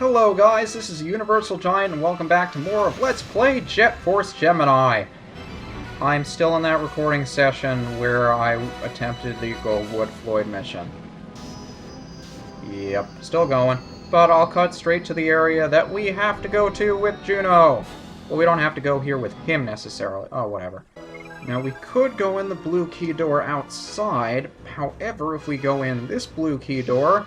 Hello guys, this is UniversalGiant and welcome back to more of Let's Play Jet Force Gemini. I'm still in that recording session where I attempted the Goldwood Floyd mission. Yep, still going. But I'll cut straight to the area that we have to go to with Juno. Well, we don't have to go here with him necessarily. Oh, whatever. Now, we could go in the blue key door outside. However, if we go in this blue key door,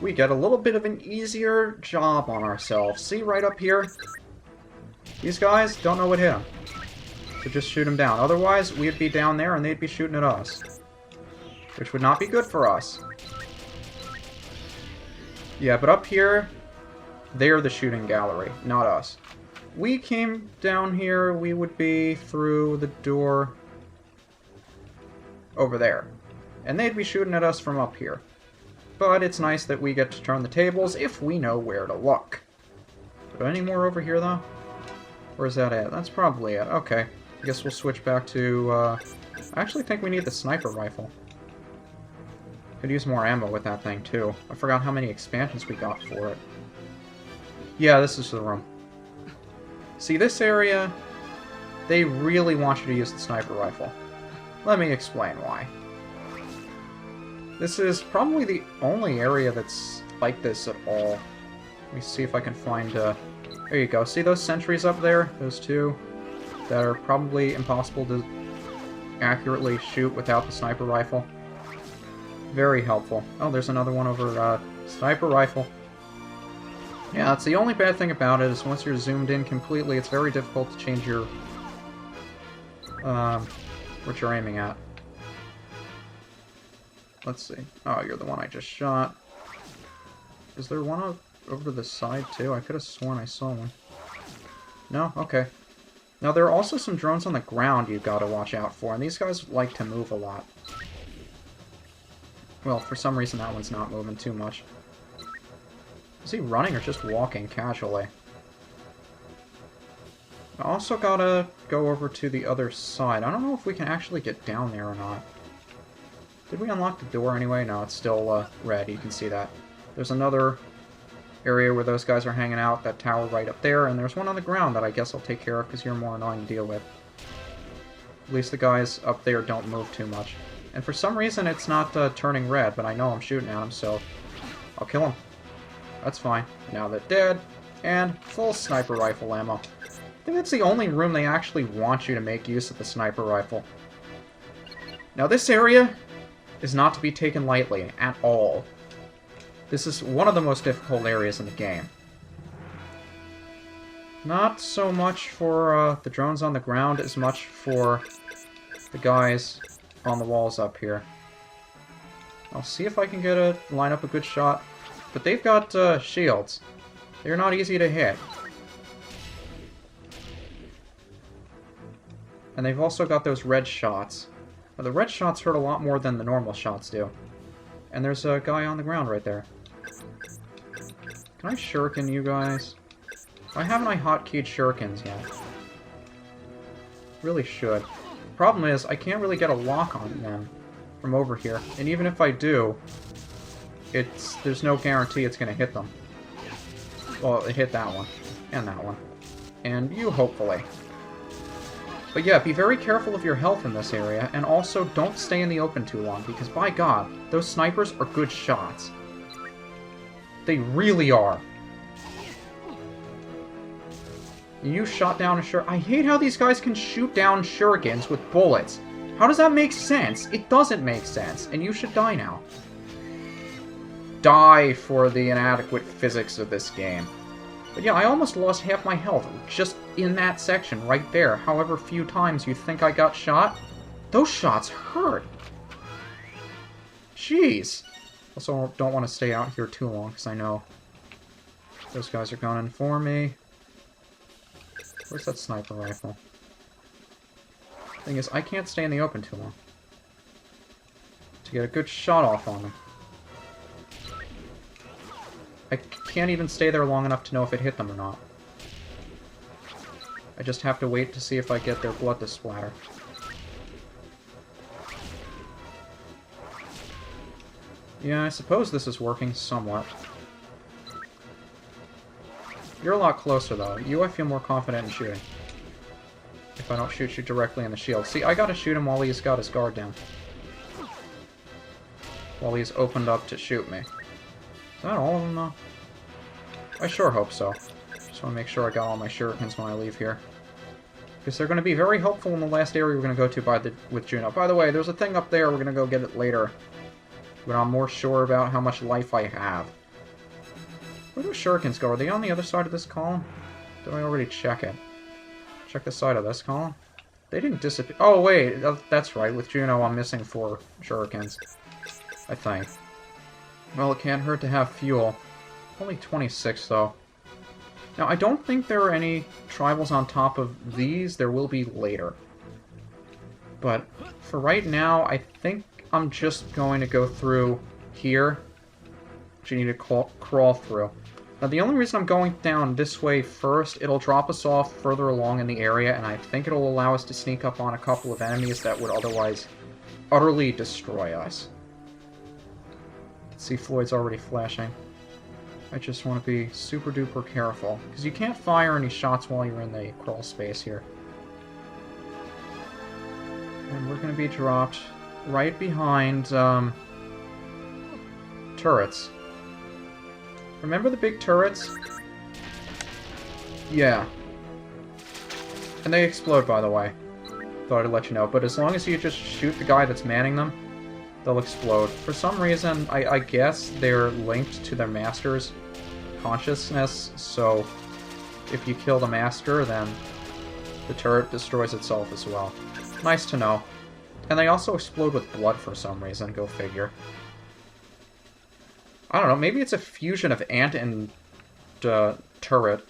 we get a little bit of an easier job on ourselves. See, right up here? These guys don't know what hit them. So just shoot them down. Otherwise, we'd be down there and they'd be shooting at us. Which would not be good for us. Yeah, but up here, they're the shooting gallery, not us. We came down here, we would be through the door over there. And they'd be shooting at us from up here. But it's nice that we get to turn the tables if we know where to look. But any more over here, though? Or is that it? That's probably it. Okay. I guess we'll switch back to, I actually think we need the sniper rifle. Could use more ammo with that thing, too. I forgot how many expansions we got for it. Yeah, this is the room. See, this area, they really want you to use the sniper rifle. Let me explain why. This is probably the only area that's like this at all. Let me see if I can find, there you go. See those sentries up there? Those two? That are probably impossible to accurately shoot without the sniper rifle. Very helpful. Oh, there's another one over, sniper rifle. Yeah, that's the only bad thing about it, is once you're zoomed in completely, it's very difficult to change your, what you're aiming at. Let's see. Oh, you're the one I just shot. Is there one over to the side, too? I could have sworn I saw one. No? Okay. Now, there are also some drones on the ground you've got to watch out for, and these guys like to move a lot. Well, for some reason, that one's not moving too much. Is he running or just walking casually? I also gotta go over to the other side. I don't know if we can actually get down there or not. Did we unlock the door anyway? No, it's still red. You can see that. There's another area where those guys are hanging out, that tower right up there, and there's one on the ground that I guess I'll take care of because you're more annoying to deal with. At least the guys up there don't move too much. And for some reason it's not turning red, but I know I'm shooting at them, so I'll kill them. That's fine. Now they're dead, and full sniper rifle ammo. I think that's the only room they actually want you to make use of the sniper rifle. Now this area is not to be taken lightly at all. This is one of the most difficult areas in the game. Not so much for the drones on the ground as much for the guys on the walls up here. I'll see if I can line up a good shot. But they've got shields. They're not easy to hit. And they've also got those red shots. Now, the red shots hurt a lot more than the normal shots do. And there's a guy on the ground right there. Can I shuriken you guys? Why haven't I hotkeyed shurikens yet? Really should. Problem is, I can't really get a lock on them from over here. And even if I do, there's no guarantee it's going to hit them. Well, it hit that one. And that one. And you, hopefully. But yeah, be very careful of your health in this area, and also don't stay in the open too long, because by God, those snipers are good shots. They really are. You shot down a shuriken. I hate how these guys can shoot down shurikens with bullets. How does that make sense? It doesn't make sense, and you should die now. Die for the inadequate physics of this game. But yeah, I almost lost half my health just in that section right there. However few times you think I got shot, those shots hurt. Jeez. Also, don't want to stay out here too long because I know those guys are gunning for me. Where's that sniper rifle? Thing is, I can't stay in the open too long to get a good shot off on them. I can't even stay there long enough to know if it hit them or not. I just have to wait to see if I get their blood to splatter. Yeah, I suppose this is working somewhat. You're a lot closer, though. You, I feel more confident in shooting. If I don't shoot you directly in the shield. See, I gotta shoot him while he's got his guard down. While he's opened up to shoot me. Is that all of them, though? I sure hope so. Just want to make sure I got all my shurikens when I leave here. Because they're going to be very helpful in the last area we're going to go to with Juno. By the way, there's a thing up there. We're going to go get it later. But I'm more sure about how much life I have. Where do shurikens go? Are they on the other side of this column? Did I already check it? Check the side of this column? They didn't disappear. Oh, wait. That's right. With Juno, I'm missing 4 shurikens. I think. Well, it can't hurt to have fuel. Only 26, though. Now, I don't think there are any tribals on top of these. There will be later. But for right now, I think I'm just going to go through here. Which you need to crawl through. Now, the only reason I'm going down this way first, it'll drop us off further along in the area, and I think it'll allow us to sneak up on a couple of enemies that would otherwise utterly destroy us. See, Floyd's already flashing. I just want to be super duper careful, because you can't fire any shots while you're in the crawl space here. And we're going to be dropped right behind turrets. Remember the big turrets? Yeah. And they explode, by the way. Thought I'd let you know. But as long as you just shoot the guy that's manning them, they'll explode. For some reason, I guess they're linked to their master's consciousness, so if you kill the master, then the turret destroys itself as well. Nice to know. And they also explode with blood for some reason, go figure. I don't know, maybe it's a fusion of ant and turret.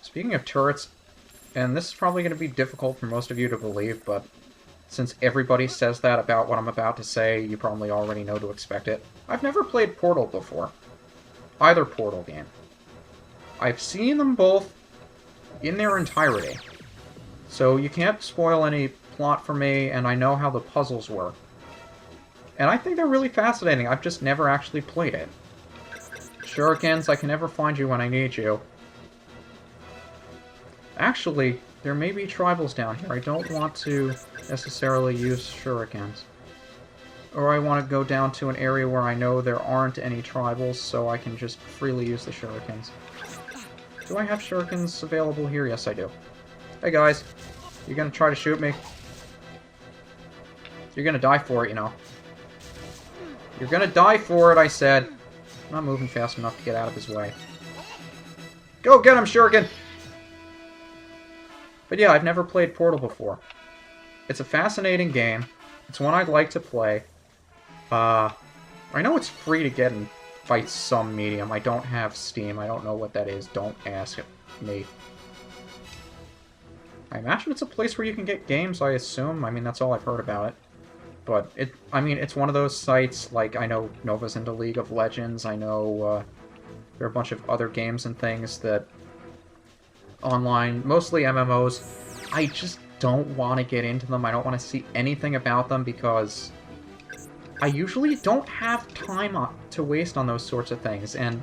Speaking of turrets, and this is probably going to be difficult for most of you to believe, but since everybody says that about what I'm about to say, you probably already know to expect it. I've never played Portal before. Either Portal game. I've seen them both in their entirety. So you can't spoil any plot for me, and I know how the puzzles work. And I think they're really fascinating. I've just never actually played it. Shurikens, I can never find you when I need you. Actually, there may be tribals down here. I don't want to necessarily use shurikens. Or I want to go down to an area where I know there aren't any tribals, so I can just freely use the shurikens. Do I have shurikens available here? Yes, I do. Hey guys, you gonna try to shoot me? You're gonna die for it, you know. You're gonna die for it, I said. I'm not moving fast enough to get out of his way. Go get him, Shuriken! But yeah, I've never played Portal before. It's a fascinating game. It's one I'd like to play. I know it's free to get and fight some medium. I don't have Steam. I don't know what that is. Don't ask me. I imagine it's a place where you can get games, I assume. I mean, that's all I've heard about it. But, it's one of those sites, like, I know Nova's into League of Legends. I know, there are a bunch of other games and things that online, mostly MMOs. I just don't want to get into them. I don't want to see anything about them because I usually don't have time to waste on those sorts of things. And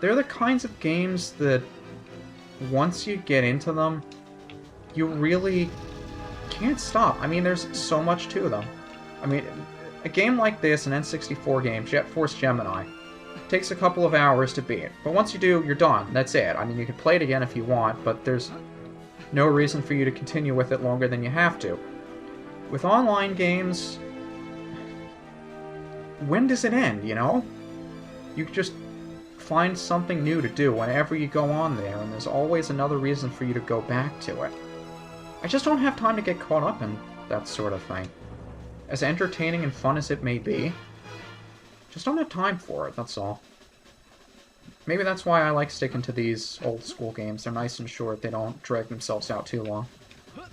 they're the kinds of games that once you get into them, you really can't stop. I mean, there's so much to them. I mean, a game like this, an N64 game, Jet Force Gemini, takes a couple of hours to beat. But once you do, you're done. That's it. I mean, you can play it again if you want, but there's no reason for you to continue with it longer than you have to. With online games, when does it end, you know? You just find something new to do whenever you go on there, and there's always another reason for you to go back to it. I just don't have time to get caught up in that sort of thing. As entertaining and fun as it may be, just don't have time for it, that's all. Maybe that's why I like sticking to these old school games. They're nice and short, they don't drag themselves out too long.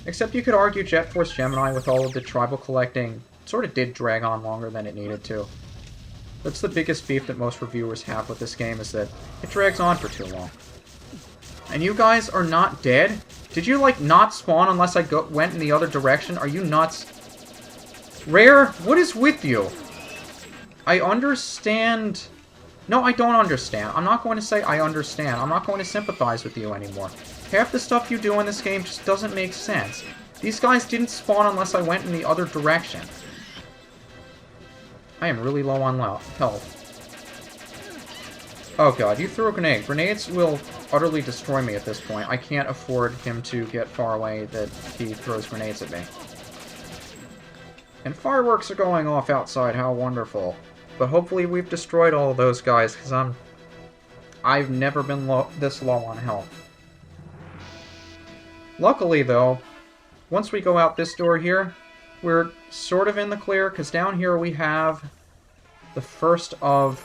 Except you could argue Jet Force Gemini, with all of the tribal collecting, sort of did drag on longer than it needed to. That's the biggest beef that most reviewers have with this game, is that it drags on for too long. And you guys are not dead? Did you, like, not spawn unless I went in the other direction? Are you nuts? Rare, what is with you? I understand... No, I don't understand. I'm not going to say I understand. I'm not going to sympathize with you anymore. Half the stuff you do in this game just doesn't make sense. These guys didn't spawn unless I went in the other direction. I am really low on health. Oh god, you threw a grenade. Grenades will utterly destroy me at this point. I can't afford him to get far away that he throws grenades at me. And fireworks are going off outside, how wonderful. But hopefully we've destroyed all of those guys, because I've never been this low on health. Luckily, though, once we go out this door here, we're sort of in the clear, because down here we have the first of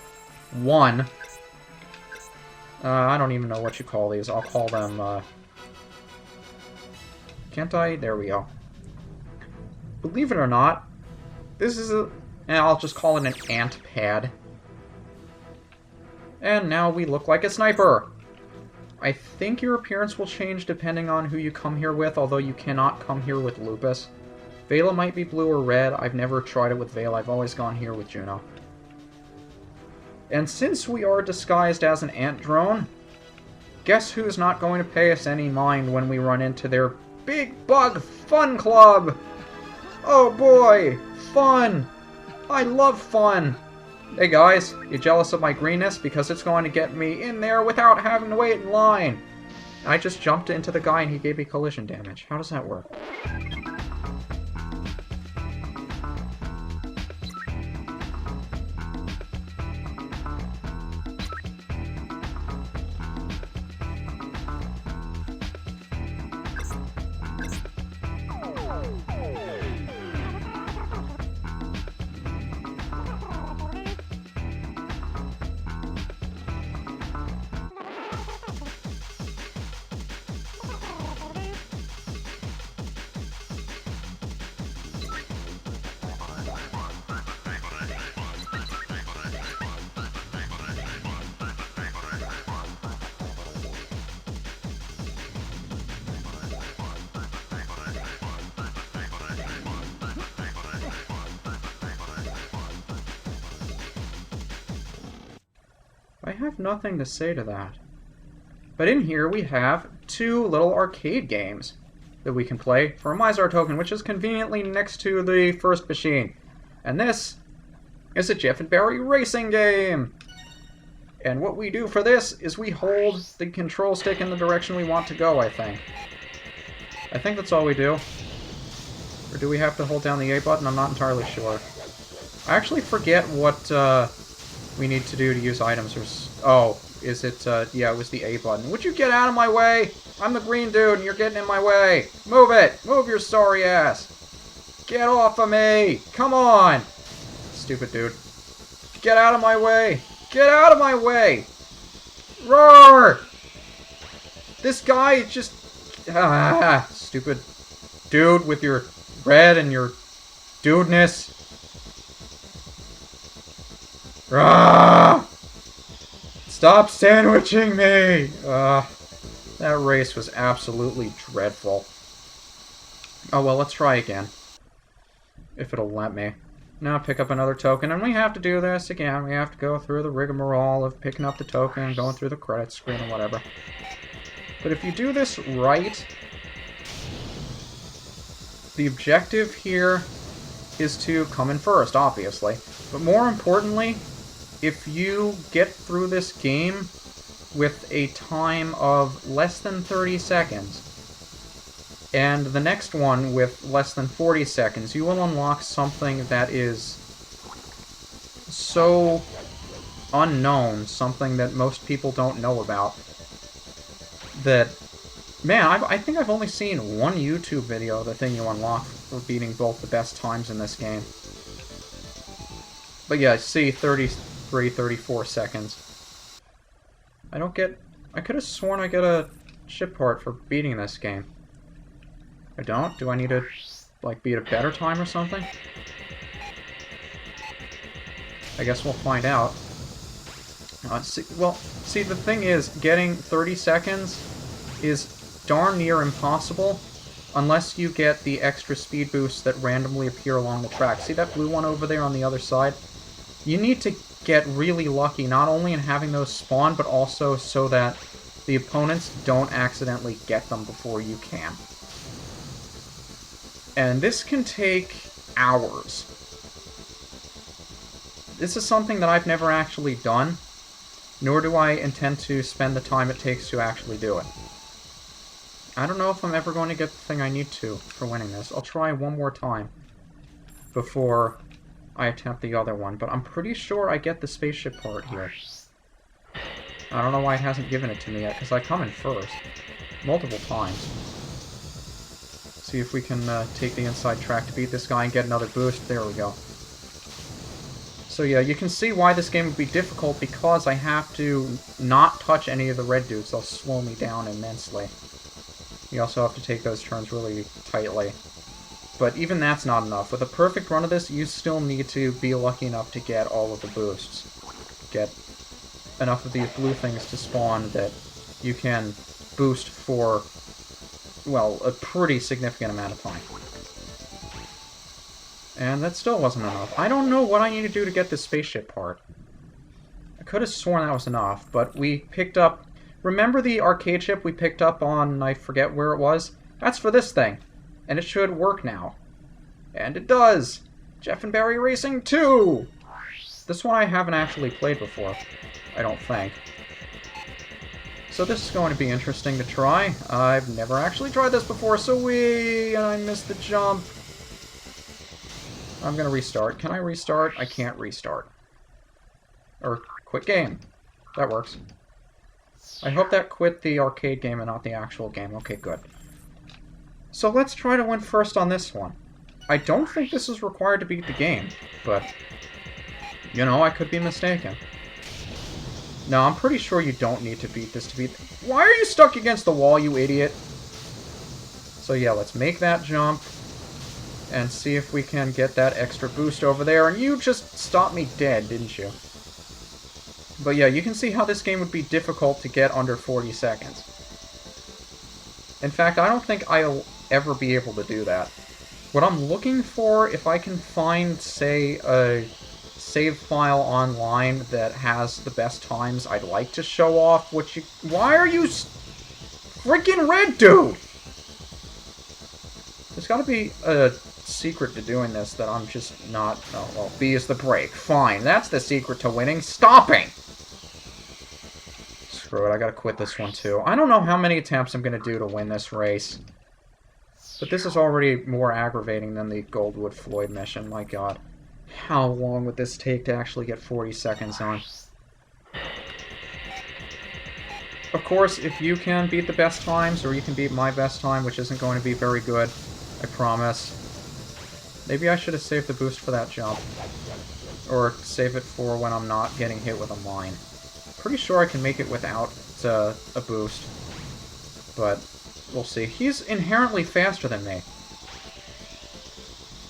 one. I don't even know what you call these. I'll call them, Can't I? There we go. Believe it or not, this is a... I'll just call it an ant pad. And now we look like a sniper! I think your appearance will change depending on who you come here with, although you cannot come here with Lupus. Vela might be blue or red. I've never tried it with Vela. I've always gone here with Juno. And since we are disguised as an ant drone, guess who's not going to pay us any mind when we run into their Big Bug Fun Club? Oh boy! Fun! I love fun! Hey guys, you jealous of my greenness? Because it's going to get me in there without having to wait in line! I just jumped into the guy and he gave me collision damage. How does that work? I have nothing to say to that. But in here we have two little arcade games that we can play for a Mizar token, which is conveniently next to the first machine. And this is a Jeff and Barry racing game! And what we do for this is we hold the control stick in the direction we want to go, I think. I think that's all we do. Or do we have to hold down the A button? I'm not entirely sure. I actually forget what we need to do to use items. Oh, is it, yeah, it was the A button. Would you get out of my way? I'm the green dude and you're getting in my way. Move it! Move your sorry ass! Get off of me! Come on! Stupid dude. Get out of my way! Get out of my way! Roar! This guy is just... Ah, stupid dude with your red and your dudeness. Ah! Stop sandwiching me! That race was absolutely dreadful. Oh well, let's try again. If it'll let me. Now pick up another token, and we have to do this again. We have to go through the rigmarole of picking up the token and going through the credit screen or whatever. But if you do this right, the objective here is to come in first, obviously. But more importantly, if you get through this game with a time of less than 30 seconds, and the next one with less than 40 seconds, you will unlock something that is so unknown, something that most people don't know about, that, man, I think I've only seen one YouTube video of the thing you unlock for beating both the best times in this game. But yeah, see, 33, 34 seconds. I could have sworn I get a ship part for beating this game. I don't? Do I need to, like, beat a better time or something? I guess we'll find out. See, the thing is, getting 30 seconds is darn near impossible unless you get the extra speed boosts that randomly appear along the track. See that blue one over there on the other side? You need to get really lucky, not only in having those spawn, but also so that the opponents don't accidentally get them before you can. And this can take hours. This is something that I've never actually done, nor do I intend to spend the time it takes to actually do it. I don't know if I'm ever going to get the thing I need to for winning this. I'll try one more time before I attempt the other one, but I'm pretty sure I get the spaceship part here. I don't know why it hasn't given it to me yet, because I come in first. Multiple times. See if we can take the inside track to beat this guy and get another boost. There we go. So yeah, you can see why this game would be difficult, because I have to not touch any of the red dudes. They'll slow me down immensely. You also have to take those turns really tightly. But even that's not enough. With a perfect run of this, you still need to be lucky enough to get all of the boosts. Get enough of these blue things to spawn that you can boost for, well, a pretty significant amount of time. And that still wasn't enough. I don't know what I need to do to get this spaceship part. I could have sworn that was enough, but we picked up... Remember the arcade chip we picked up on, I forget where it was? That's for this thing. And it should work now. And it does! Jeff and Barry Racing 2! This one I haven't actually played before, I don't think. So this is going to be interesting to try. I've never actually tried this before, so and I missed the jump. I'm gonna restart. Can I restart? I can't restart. Or quit game. That works. I hope that quit the arcade game and not the actual game. Okay, good. So let's try to win first on this one. I don't think this is required to beat the game, but, you know, I could be mistaken. No, I'm pretty sure you don't need to beat this to beat... Why are you stuck against the wall, you idiot? So yeah, let's make that jump and see if we can get that extra boost over there. And you just stopped me dead, didn't you? But yeah, you can see how this game would be difficult to get under 40 seconds. In fact, I don't think I'll ever be able to do that. What I'm looking for, if I can find, say, a save file online that has the best times I'd like to show off, which you... Why are you... freaking red, dude! There's gotta be a secret to doing this that I'm just not... Oh, well, B is the brake. Fine, that's the secret to winning. Stopping! Screw it, I gotta quit this one too. I don't know how many attempts I'm gonna do to win this race. But this is already more aggravating than the Goldwood Floyd mission, my god. How long would this take to actually get 40 seconds on? Of course, if you can beat the best times, or you can beat my best time, which isn't going to be very good, I promise. Maybe I should have saved the boost for that jump. Or save it for when I'm not getting hit with a mine. Pretty sure I can make it without a boost. But we'll see. He's inherently faster than me.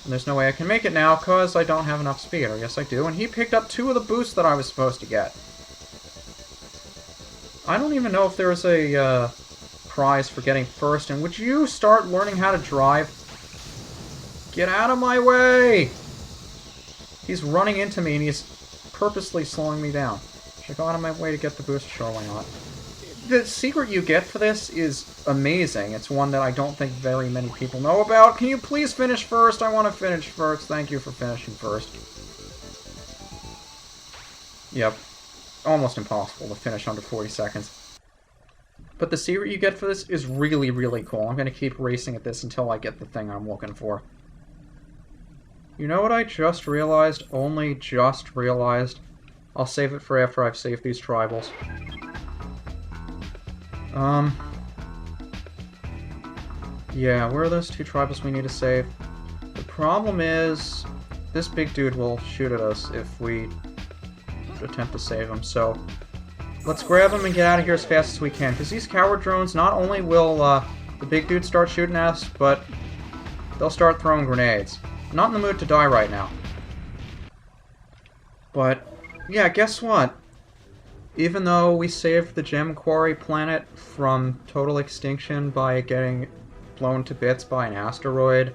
And there's no way I can make it now, because I don't have enough speed. Or yes, I do. And he picked up 2 of the boosts that I was supposed to get. I don't even know if there's a prize for getting first. And would you start learning how to drive? Get out of my way! He's running into me, and he's purposely slowing me down. Should I go out of my way to get the boost? Sure, why not? The secret you get for this is amazing. It's one that I don't think very many people know about. Can you please finish first? I want to finish first. Thank you for finishing first. Yep. Almost impossible to finish under 40 seconds. But the secret you get for this is really, really cool. I'm going to keep racing at this until I get the thing I'm looking for. You know what I just realized? Only just realized? I'll save it for after I've saved these tribals. Yeah, where are those 2 tribals we need to save? The problem is, this big dude will shoot at us if we attempt to save him, so let's grab him and get out of here as fast as we can, because these coward drones, not only will the big dude start shooting at us, but they'll start throwing grenades. I'm not in the mood to die right now. But, yeah, guess what? Even though we saved the Gem Quarry planet from total extinction by getting blown to bits by an asteroid,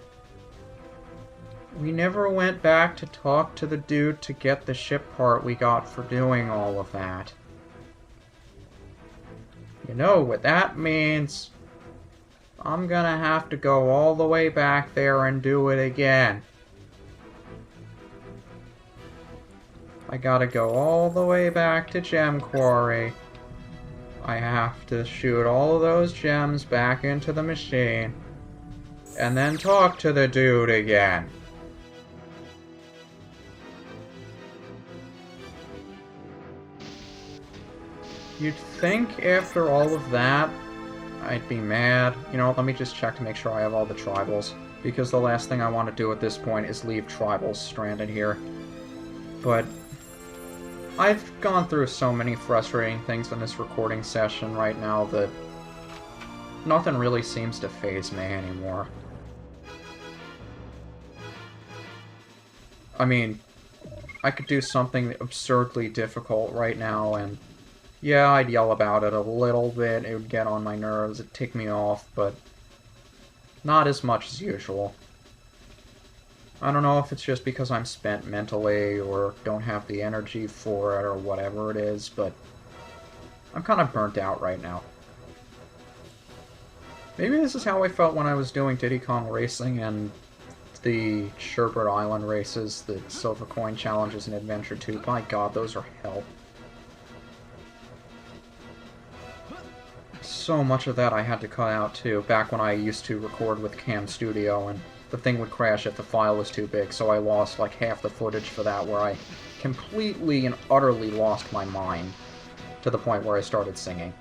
We never went back to talk to the dude to get the ship part we got for doing all of that. You know what that means? I'm gonna have to go all the way back there and do it again. I gotta go all the way back to Gem Quarry. I have to shoot all of those gems back into the machine. And then talk to the dude again. You'd think after all of that, I'd be mad. You know, let me just check to make sure I have all the tribals. Because the last thing I want to do at this point is leave tribals stranded here. But I've gone through so many frustrating things in this recording session right now that nothing really seems to faze me anymore. I mean, I could do something absurdly difficult right now and yeah, I'd yell about it a little bit, it would get on my nerves, it'd tick me off, but not as much as usual. I don't know if it's just because I'm spent mentally or don't have the energy for it or whatever it is, but I'm kind of burnt out right now. Maybe this is how I felt when I was doing Diddy Kong Racing and the Sherbert Island races, the Silver Coin Challenges and Adventure 2. My god, those are hell. So much of that I had to cut out too, back when I used to record with Cam Studio, and the thing would crash if the file was too big, so I lost like half the footage for that, where I completely and utterly lost my mind, to the point where I started singing.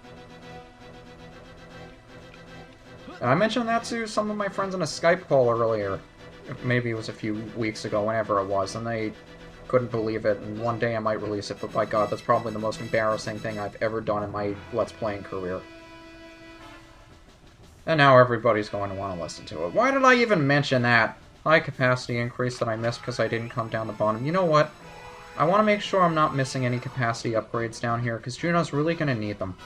And I mentioned that to some of my friends in a Skype call earlier, maybe it was a few weeks ago, whenever it was, and they couldn't believe it, and one day I might release it, but by god, that's probably the most embarrassing thing I've ever done in my Let's Playing career. And now everybody's going to want to listen to it. Why did I even mention that? High capacity increase that I missed because I didn't come down the bottom. You know what? I want to make sure I'm not missing any capacity upgrades down here, because Juno's really going to need them.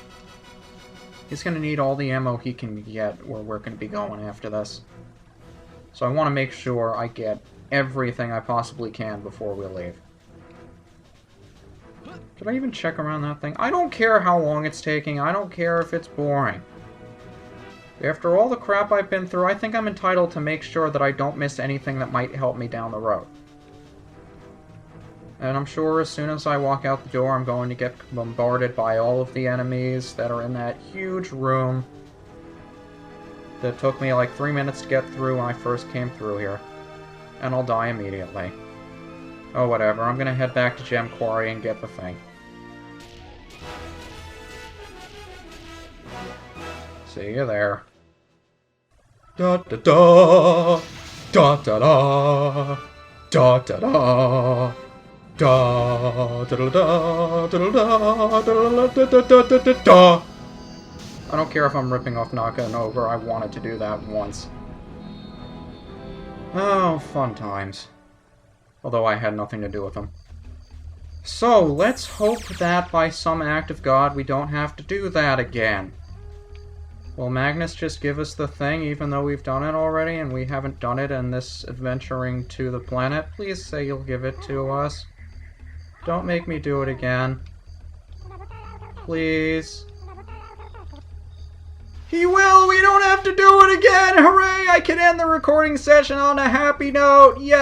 He's going to need all the ammo he can get, or we're going to be going after this. So I want to make sure I get everything I possibly can before we leave. Did I even check around that thing? I don't care how long it's taking. I don't care if it's boring. After all the crap I've been through, I think I'm entitled to make sure that I don't miss anything that might help me down the road. And I'm sure as soon as I walk out the door, I'm going to get bombarded by all of the enemies that are in that huge room that took me like 3 minutes to get through when I first came through here. And I'll die immediately. Oh, whatever. I'm gonna head back to Gem Quarry and get the thing. See you there. Da da da da da da da da da da da da da. I don't care if I'm ripping off Naka and Ogre, I wanted to do that once. Oh, fun times. Although I had nothing to do with them. So, let's hope that by some act of God we don't have to do that again. Will Magnus just give us the thing even though we've done it already and we haven't done it in this adventuring to the planet? Please say you'll give it to us. Don't make me do it again. Please. He will! We don't have to do it again! Hooray! I can end the recording session on a happy note! Yay!